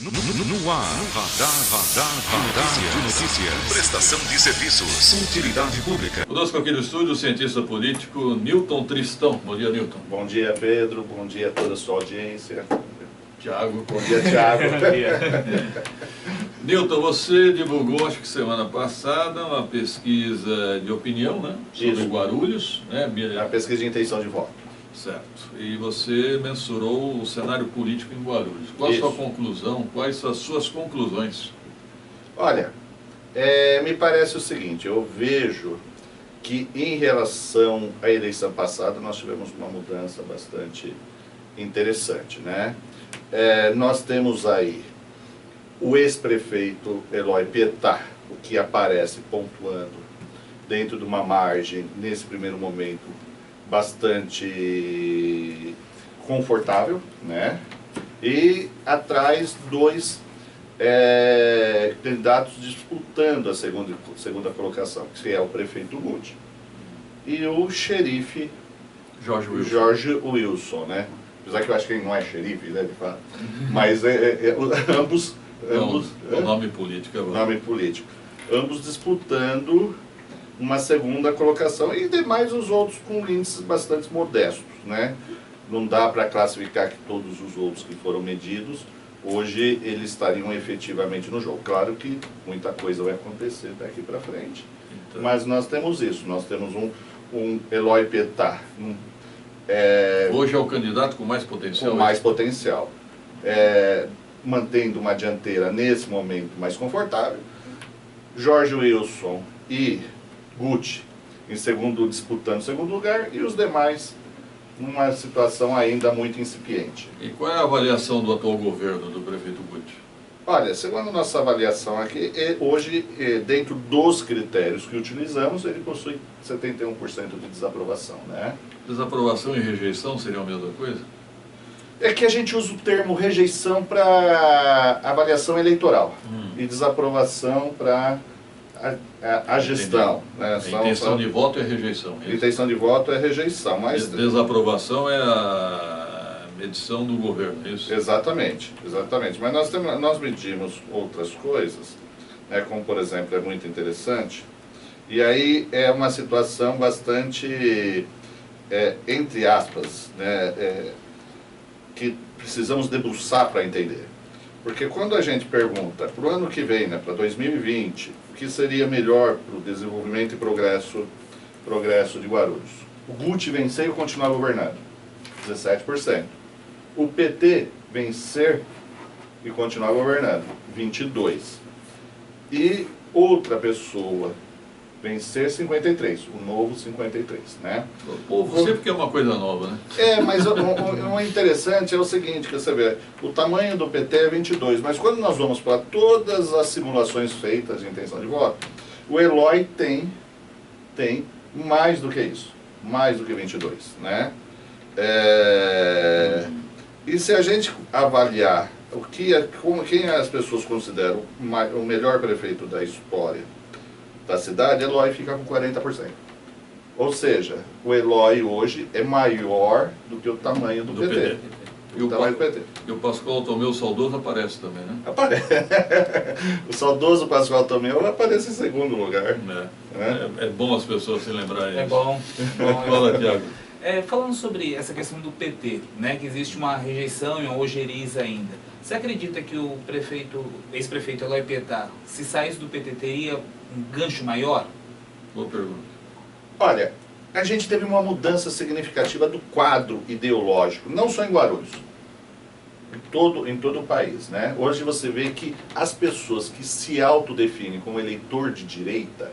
No ar, Radar de Notícias. Prestação de serviços. Utilidade pública. Conosco aqui no estúdio o cientista político Newton Tristão. Bom dia, Newton. Bom dia, Pedro. Bom dia a toda a sua audiência. Tiago. Bom dia, Tiago. Newton, você divulgou, acho que semana passada, uma pesquisa de opinião, né? Sobre Isso. Guarulhos, né? A pesquisa de intenção de voto. Certo. E você mensurou o cenário político em Guarulhos. Qual a sua Isso. conclusão? Quais as suas conclusões? Olha, me parece o seguinte, eu vejo que em relação à eleição passada nós tivemos uma mudança bastante interessante, né? Nós temos aí o ex-prefeito Eloy Pietá, o que aparece pontuando dentro de uma margem, nesse primeiro momento, bastante confortável, né? E atrás dois candidatos disputando a segunda colocação, que é o prefeito Guti e o xerife Jorge Wilson, né? Apesar que eu acho que ele não é xerife, né, de fato. Mas ambos o nome político é nome político. Ambos disputando uma segunda colocação e demais os outros com índices bastante modestos, né? Não dá para classificar que todos os outros que foram medidos, hoje eles estariam efetivamente no jogo. Claro que muita coisa vai acontecer daqui para frente, então, mas nós temos isso, nós temos um Eloy Pietá, hoje é o candidato com mais potencial. Com mais potencial, mantendo uma dianteira nesse momento mais confortável. Jorge Wilson e Guti disputando o segundo lugar, e os demais numa situação ainda muito incipiente. E qual é a avaliação do atual governo do prefeito Guti? Olha, segundo a nossa avaliação aqui, hoje, dentro dos critérios que utilizamos, ele possui 71% de desaprovação, né? Desaprovação e rejeição seriam a mesma coisa? É que a gente usa o termo rejeição para avaliação eleitoral e desaprovação para a gestão. Né? Intenção de voto é rejeição. Intenção de voto é rejeição, mas... Desaprovação é a medição do governo, é isso? Exatamente, exatamente. Mas nós medimos outras coisas, né? Como, por exemplo, é muito interessante, e aí é uma situação bastante, entre aspas, né? Que precisamos debruçar para entender. Porque quando a gente pergunta para o ano que vem, né, para 2020, o que seria melhor para o desenvolvimento e progresso de Guarulhos? O Guti vencer e continuar governando, 17%. O PT vencer e continuar governando, 22%. E outra pessoa vencer, 53%. O novo, 53%, né? O povo sempre quer uma coisa nova, né? Mas o interessante é o seguinte, que você vê, o tamanho do PT é 22%, mas quando nós vamos para todas as simulações feitas de intenção de voto, o Eloy tem mais do que isso, mais do que 22%, né? E se a gente avaliar quem as pessoas consideram o melhor prefeito da história da cidade, Eloy fica com 40%. Ou seja, o Eloy hoje é maior do que o tamanho do PT. E o Pascoal Tomeu saudoso aparece também, né? Aparece. O saudoso Pascoal Tomeu aparece em segundo lugar. É bom as pessoas se lembrarem disso. É bom. Fala, Tiago. Falando sobre essa questão do PT, né, que existe uma rejeição e uma ojeriza ainda. Você acredita que o ex-prefeito Eloy Pietá, se saísse do PT, teria um gancho maior? Boa pergunta. Olha, a gente teve uma mudança significativa do quadro ideológico, não só em Guarulhos, em todo o país, né? Hoje você vê que as pessoas que se autodefinem como eleitor de direita,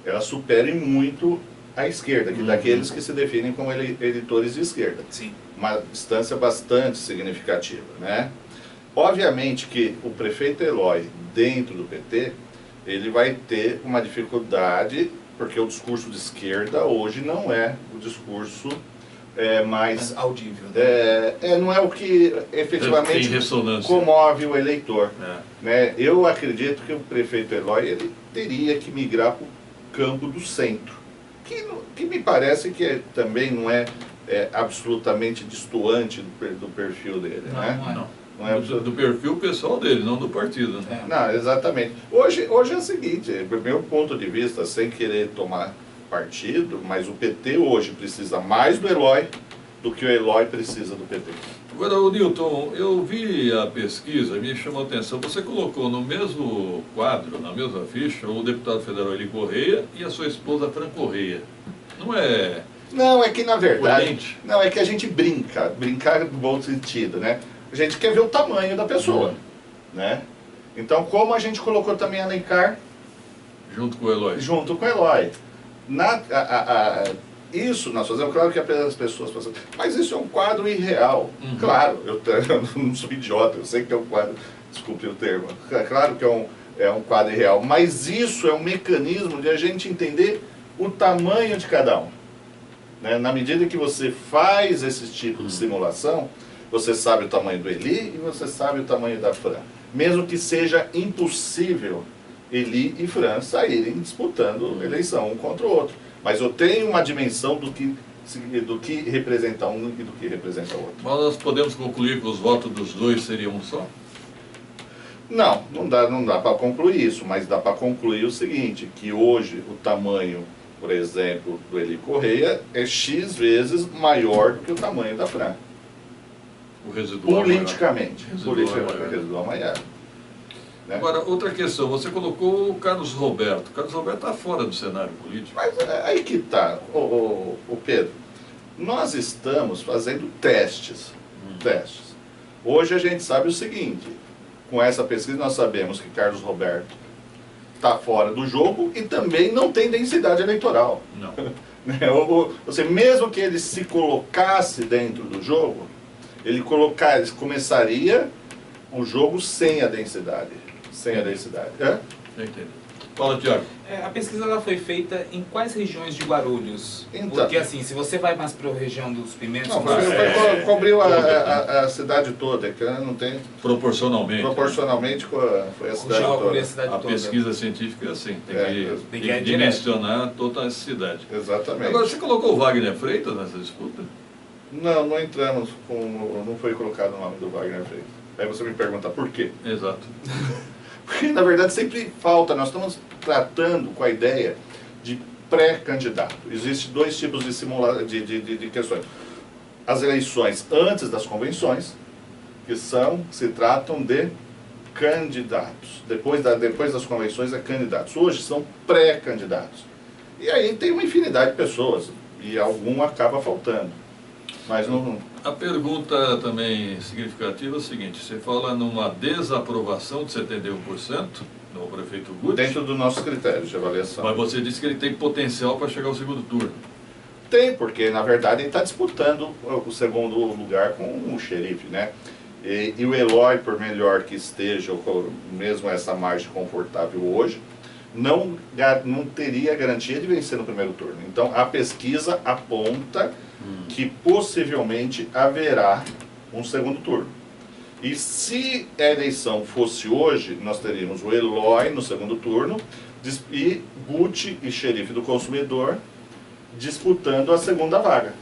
elas superam muito a esquerda, daqueles que se definem como eleitores de esquerda. Sim. Uma distância bastante significativa, né? Obviamente que o prefeito Eloy, dentro do PT, ele vai ter uma dificuldade, porque o discurso de esquerda hoje não é o discurso mais audível. Não é o que efetivamente comove o eleitor. Né? Eu acredito que o prefeito Eloy ele teria que migrar para o campo do centro, que me parece que também não é absolutamente destoante do perfil dele. Não, né? não é. Não é do perfil pessoal dele, não do partido. Né? Não, exatamente. Hoje é o seguinte, do meu ponto de vista, sem querer tomar partido, mas o PT hoje precisa mais do Eloy do que o Eloy precisa do PT. Agora, o Newton, eu vi a pesquisa, me chamou a atenção, você colocou no mesmo quadro, na mesma ficha, o deputado federal Eli Correia e a sua esposa Fran Correia. Não é... Não, é que na verdade... Coerente. Não, é que a gente brincar no bom sentido, né? A gente quer ver o tamanho da pessoa, né? Então, como a gente colocou também a Alencar Junto com o Eloy. junto com o Eloy. Isso nós fazemos, claro que apenas as pessoas passam, mas isso é um quadro irreal. Claro, eu não sou idiota, eu sei que é um quadro, desculpe o termo, claro que é um quadro irreal, mas isso é um mecanismo de a gente entender o tamanho de cada um. Né? Na medida que você faz esse tipo de simulação, você sabe o tamanho do Eli e você sabe o tamanho da Fran. Mesmo que seja impossível Eli e Fran saírem disputando eleição um contra o outro. Mas eu tenho uma dimensão do que representa um e do que representa o outro. Mas nós podemos concluir que os votos dos dois seriam um só? Não dá para concluir isso, mas dá para concluir o seguinte, que hoje o tamanho, por exemplo, do Eli Correia é X vezes maior do que o tamanho da Fran. O residual Politicamente. Residual Residual maior. Né? Agora, outra questão, você colocou o Carlos Roberto. O Carlos Roberto está fora do cenário político. Mas aí que está, o Pedro. Nós estamos fazendo testes. Testes. Hoje a gente sabe o seguinte, com essa pesquisa nós sabemos que Carlos Roberto está fora do jogo e também não tem densidade eleitoral. Não. Ou seja, mesmo que ele se colocasse dentro do jogo, ele começaria o jogo sem a densidade. Sem a densidade. É? Entendi. Fala, Tiago. A pesquisa ela foi feita em quais regiões de Guarulhos? Então. Porque assim, se você vai mais para a região dos Pimentos... Não, mas- cobriu a cidade toda, que não tem... Proporcionalmente. Proporcionalmente foi a cidade Joga toda. a cidade A toda. pesquisa científica é assim, tem Tem que que ir dimensionar toda a cidade. Exatamente. Agora, você colocou o Wagner Freitas nessa disputa? Não entramos não foi colocado o nome do Wagner Freitas. Aí você me pergunta por quê? Exato. Porque, na verdade, sempre falta. Nós estamos tratando com a ideia de pré-candidato. Existem dois tipos de questões. As eleições antes das convenções, que se tratam de candidatos. Depois das convenções é candidatos. Hoje são pré-candidatos. E aí tem uma infinidade de pessoas, e algum acaba faltando. Mas não... A pergunta também significativa é o seguinte, você fala numa desaprovação de 71% no prefeito Guti, Dentro dos nossos critérios de avaliação. mas você disse que ele tem potencial para chegar ao segundo turno. Tem, porque na verdade ele está disputando o segundo lugar com o xerife, né? E o Eloy, por melhor que esteja, ou mesmo essa margem confortável hoje, não teria garantia de vencer no primeiro turno. Então a pesquisa aponta que possivelmente haverá um segundo turno. E se a eleição fosse hoje, nós teríamos o Eloy no segundo turno e Guti e xerife do consumidor disputando a segunda vaga.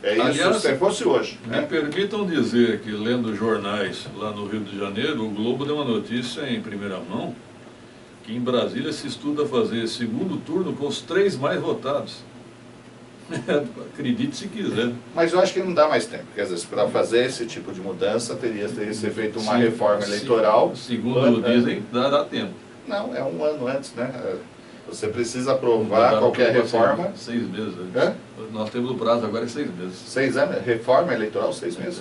É isso. Aliás, se fosse hoje. Me permitam dizer que, lendo jornais lá no Rio de Janeiro, o Globo deu uma notícia em primeira mão que em Brasília se estuda fazer segundo turno com os 3 mais votados. Acredite se quiser. Mas eu acho que não dá mais tempo. Quer dizer, para fazer esse tipo de mudança, teria que ser feita uma reforma eleitoral. Segundo dizem, dá tempo. Não, é um ano antes, né? Você precisa aprovar qualquer reforma. 6 meses. Hã? Nós temos o prazo agora é 6 meses. 6 anos? Reforma eleitoral, 6 meses?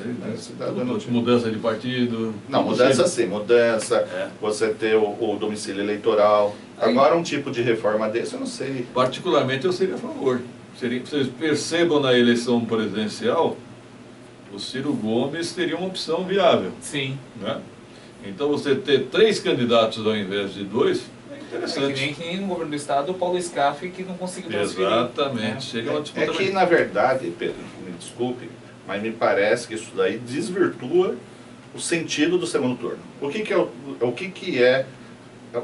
Mudança de partido. Não, mudança sim, mudança, É. você ter o domicílio eleitoral. Agora um tipo de reforma desse, eu não sei. Particularmente eu seria a favor. Vocês percebam na eleição presidencial, o Ciro Gomes teria uma opção viável. Sim. Né? Então você ter 3 candidatos ao invés de 2 é É interessante. que nem no governo do estado, o Paulo Scaff, que não conseguiu transferir. Exatamente. né? Seria uma disputa É que, na verdade, Pedro, me desculpe, mas me parece que isso daí desvirtua o sentido do segundo turno. O que é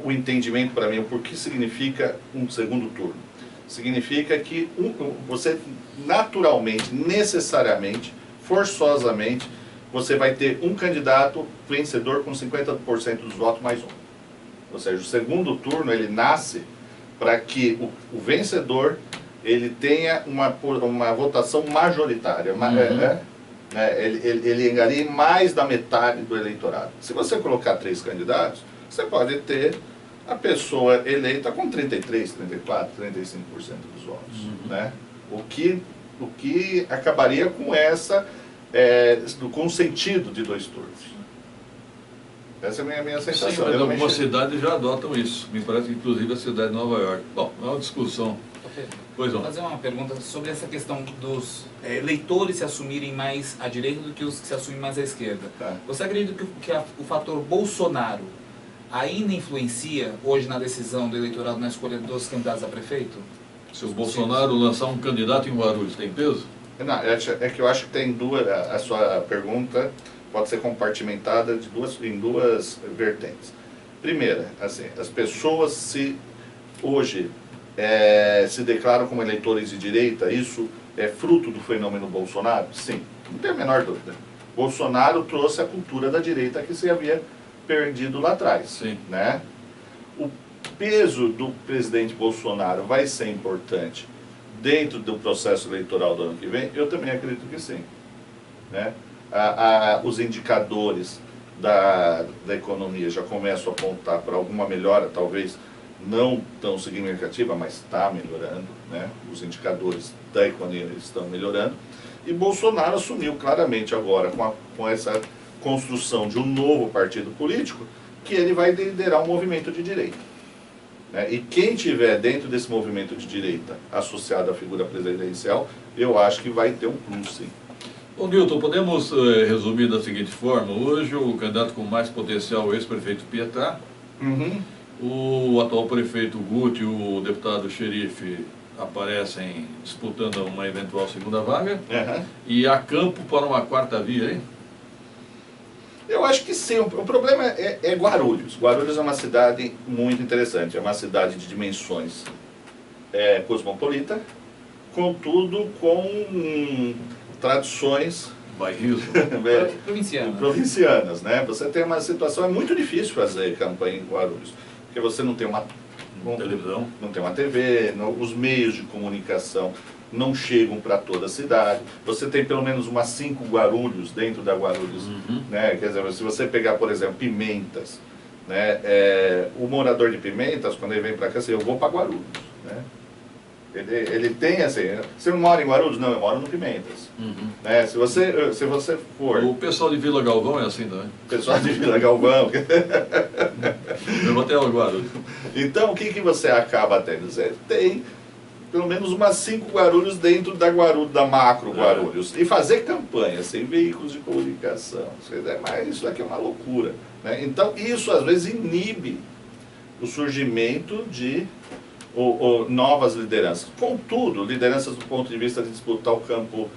o entendimento para mim, o que significa um segundo turno? Significa que você naturalmente, necessariamente, forçosamente, você vai ter um candidato vencedor com 50% dos votos mais um. Ou seja, o segundo turno ele nasce para que o vencedor ele tenha uma votação majoritária. Ele engarie mais da metade do eleitorado. Se você colocar 3 candidatos, você pode ter a pessoa eleita com 33, 34, 35% dos votos. Né? O que acabaria com com o sentido de 2 turnos. Essa é a minha sensação. Sim, mas algumas cidades já adotam isso. Me parece que inclusive a cidade de Nova York. Bom, é uma discussão. Pois não. Vou fazer uma pergunta sobre essa questão dos eleitores se assumirem mais à direita do que os que se assumem mais à esquerda. Tá. Você acredita que o fator Bolsonaro ainda influencia hoje na decisão do eleitorado na escolha dos candidatos a prefeito? Se o Bolsonaro lançar um candidato em Guarulhos, tem peso? Não, é que eu acho que tem duas. A sua pergunta pode ser compartimentada em duas vertentes. Primeira, assim, as pessoas hoje se declaram como eleitores de direita, isso é fruto do fenômeno Bolsonaro? Sim, não tem a menor dúvida. Bolsonaro trouxe a cultura da direita que se havia perdido lá atrás. Sim. Né? O peso do presidente Bolsonaro vai ser importante dentro do processo eleitoral do ano que vem? Eu também acredito que sim. Né? Os indicadores da economia já começam a apontar para alguma melhora, talvez não tão significativa, mas está melhorando. Né? Os indicadores da economia estão melhorando. E Bolsonaro assumiu claramente agora, com essa construção de um novo partido político, que ele vai liderar um movimento de direita. Né? E quem tiver dentro desse movimento de direita associado à figura presidencial, eu acho que vai ter um plus, sim. Bom, Newton, podemos resumir da seguinte forma. Hoje o candidato com mais potencial é o ex-prefeito Pietá, o atual prefeito Guti e o deputado xerife aparecem disputando uma eventual segunda vaga, e há campo para uma quarta via, hein? Eu acho que sim. O problema é Guarulhos. Guarulhos é uma cidade muito interessante, é uma cidade de dimensões cosmopolita, contudo com tradições bairrismo provincianas, né? Você tem uma situação, é muito difícil fazer campanha em Guarulhos, porque você não tem uma televisão, não tem uma TV, os meios de comunicação não chegam para toda a cidade. Você tem pelo menos umas 5 Guarulhos dentro da Guarulhos, né? Quer dizer, se você pegar, por exemplo, Pimentas, né? O morador de Pimentas, quando ele vem para cá, assim, eu vou para Guarulhos, né? Ele tem assim, você não mora em Guarulhos? Não, eu moro no Pimentas. Né? Se você for... O pessoal de Vila Galvão é assim também. O pessoal de Vila Galvão. Eu vou até o Guarulhos. Então, o que você acaba tendo? Você tem pelo menos umas 5 Guarulhos dentro da macro Guarulhos. E fazer campanha sem veículos de comunicação. Mas isso aqui é uma loucura. Né? Então, isso às vezes inibe o surgimento de novas lideranças. Contudo, lideranças do ponto de vista de disputar o campo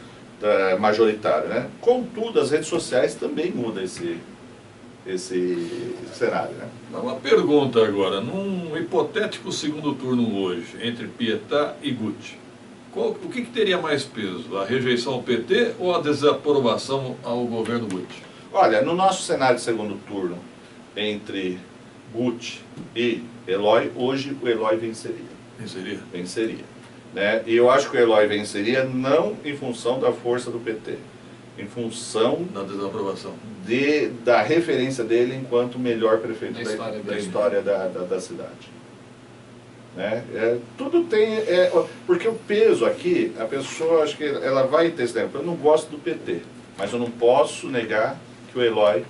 majoritário. Né? Contudo, as redes sociais também mudam esse cenário. Né? Uma pergunta agora. Num hipotético segundo turno hoje, entre Pietá e Guti, o que teria mais peso? A rejeição ao PT ou a desaprovação ao governo Guti? Olha, no nosso cenário de segundo turno, entre Guti e Eloy, hoje o Eloy venceria. Venceria. Né? E eu acho que o Eloy venceria não em função da força do PT, em função da desaprovação, da referência dele enquanto melhor prefeito da história da cidade. Né? Tudo tem... porque o peso aqui, a pessoa, acho que ela vai ter esse tempo. Eu não gosto do PT, mas eu não posso negar que o Eloy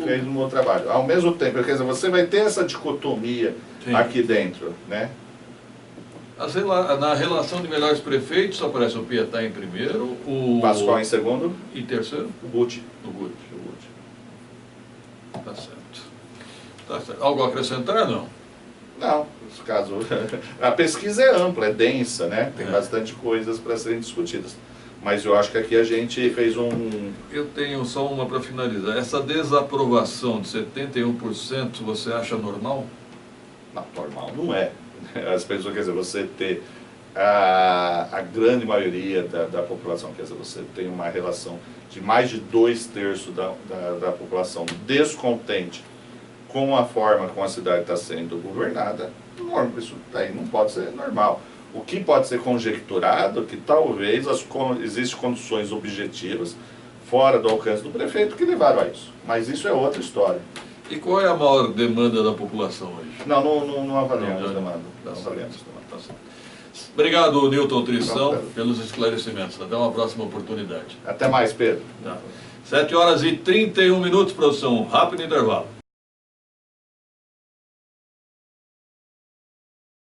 fez um bom trabalho. Ao mesmo tempo, quer dizer, você vai ter essa dicotomia aqui dentro, né? Na relação de melhores prefeitos aparece o Pietá em primeiro, o Pascoal em segundo e terceiro o Guti. Tá certo. Algo a acrescentar, não? Não, nesse caso, a pesquisa é ampla, é densa, né? Tem bastante coisas para serem discutidas. Mas eu acho que aqui a gente fez Eu tenho só uma para finalizar. Essa desaprovação de 71%, você acha normal? Não, normal não é. As pessoas, quer dizer, você ter a grande maioria da população, quer dizer, você tem uma relação de mais de 2/3 da população descontente com a forma como a cidade está sendo governada, isso daí não pode ser normal. O que pode ser conjecturado é que talvez existem condições objetivas fora do alcance do prefeito que levaram a isso. Mas isso é outra história. E qual é a maior demanda da população hoje? Não avaliamos a demanda. Não avaliamos a demanda. Tá certo. Obrigado, Newton Tristão, pelos esclarecimentos. Até uma próxima oportunidade. Até mais, Pedro. Tá. 7h31, produção. Rápido intervalo.